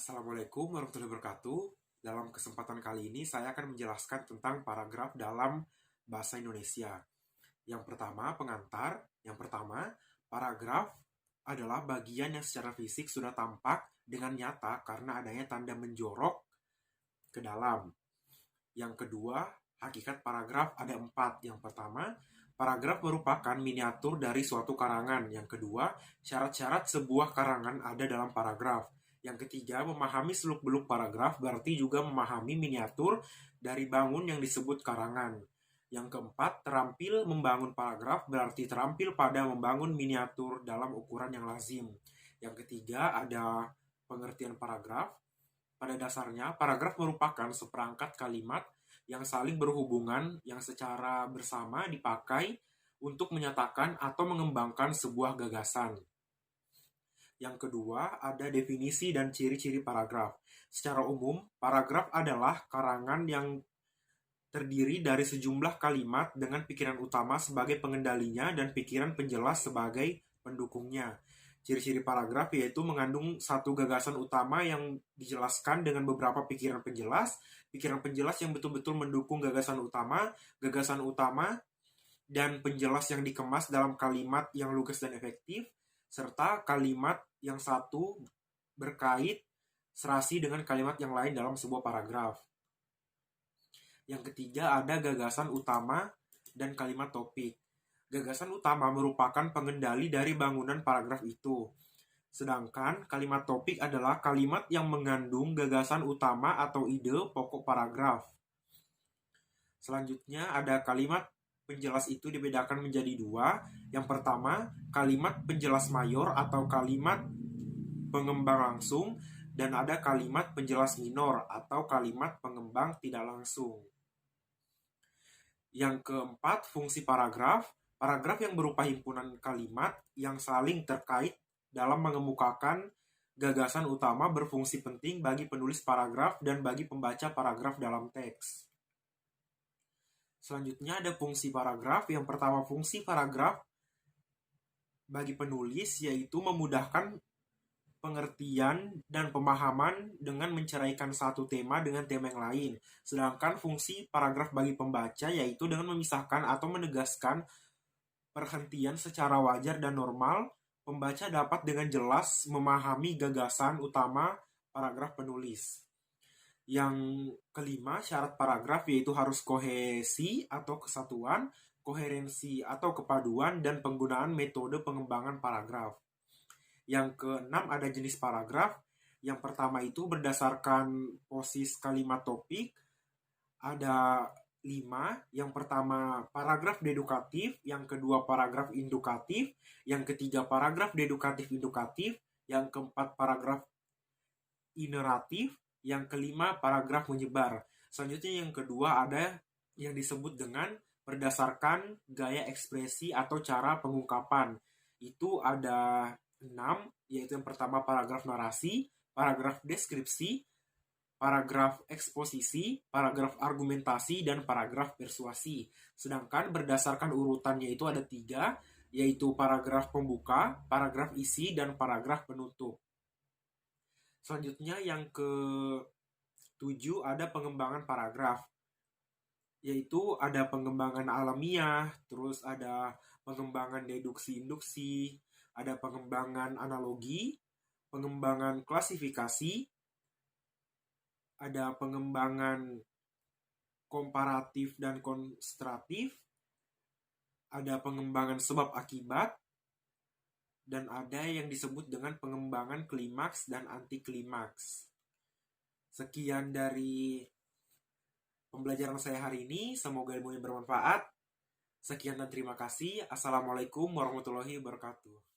Assalamualaikum warahmatullahi wabarakatuh. Dalam kesempatan kali ini saya akan menjelaskan tentang paragraf dalam bahasa Indonesia. Yang pertama, pengantar. Yang pertama, paragraf adalah bagian yang secara fisik sudah tampak dengan nyata karena adanya tanda menjorok ke dalam. Yang kedua, hakikat paragraf ada 4. Yang pertama, paragraf merupakan miniatur dari suatu karangan. Yang kedua, syarat-syarat sebuah karangan ada dalam paragraf. Yang ketiga, memahami seluk-beluk paragraf berarti juga memahami miniatur dari bangun yang disebut karangan. Yang keempat, terampil membangun paragraf berarti terampil pada membangun miniatur dalam ukuran yang lazim. Yang ketiga, ada pengertian paragraf. Pada dasarnya, paragraf merupakan seperangkat kalimat yang saling berhubungan yang secara bersama dipakai untuk menyatakan atau mengembangkan sebuah gagasan. Yang kedua, ada definisi dan ciri-ciri paragraf. Secara umum, paragraf adalah karangan yang terdiri dari sejumlah kalimat dengan pikiran utama sebagai pengendalinya dan pikiran penjelas sebagai pendukungnya. Ciri-ciri paragraf yaitu mengandung satu gagasan utama yang dijelaskan dengan beberapa pikiran penjelas yang betul-betul mendukung gagasan utama dan penjelas yang dikemas dalam kalimat yang lugas dan efektif, serta kalimat yang satu berkait serasi dengan kalimat yang lain dalam sebuah paragraf. Yang ketiga, ada gagasan utama dan kalimat topik. Gagasan utama merupakan pengendali dari bangunan paragraf itu. Sedangkan kalimat topik adalah kalimat yang mengandung gagasan utama atau ide pokok paragraf. Selanjutnya ada kalimat penjelas itu dibedakan menjadi 2. Yang pertama, kalimat penjelas mayor atau kalimat pengembang langsung, dan ada kalimat penjelas minor atau kalimat pengembang tidak langsung. Yang keempat, fungsi paragraf. Paragraf yang berupa himpunan kalimat yang saling terkait dalam mengemukakan gagasan utama berfungsi penting bagi penulis paragraf dan bagi pembaca paragraf dalam teks. Selanjutnya ada fungsi paragraf. Yang pertama, fungsi paragraf bagi penulis yaitu memudahkan pengertian dan pemahaman dengan menceraikan satu tema dengan tema yang lain. Sedangkan fungsi paragraf bagi pembaca yaitu dengan memisahkan atau menegaskan perhentian secara wajar dan normal. Pembaca dapat dengan jelas memahami gagasan utama paragraf penulis. Yang kelima, syarat paragraf yaitu harus kohesi atau kesatuan, koherensi atau kepaduan, dan penggunaan metode pengembangan paragraf. Yang keenam, ada jenis paragraf. Yang pertama itu berdasarkan posis kalimat topik. Ada 5. Yang pertama, paragraf dedukatif. Yang kedua, paragraf indukatif. Yang ketiga, paragraf dedukatif-indukatif. Yang keempat, paragraf ineratif. Yang kelima, paragraf menyebar. Selanjutnya yang kedua ada yang disebut dengan berdasarkan gaya ekspresi atau cara pengungkapan. Itu ada 6, yaitu yang pertama paragraf narasi, paragraf deskripsi, paragraf eksposisi, paragraf argumentasi, dan paragraf persuasi. Sedangkan berdasarkan urutannya itu ada 3, yaitu paragraf pembuka, paragraf isi, dan paragraf penutup. Selanjutnya yang ke-7 ada pengembangan paragraf, yaitu ada pengembangan alamiah, terus ada pengembangan deduksi-induksi, ada pengembangan analogi, pengembangan klasifikasi, ada pengembangan komparatif dan konstratif, ada pengembangan sebab akibat, dan ada yang disebut dengan pengembangan klimaks dan anti klimaks. Sekian dari pembelajaran saya hari ini, semoga ilmunya bermanfaat. Sekian dan terima kasih. Assalamualaikum warahmatullahi wabarakatuh.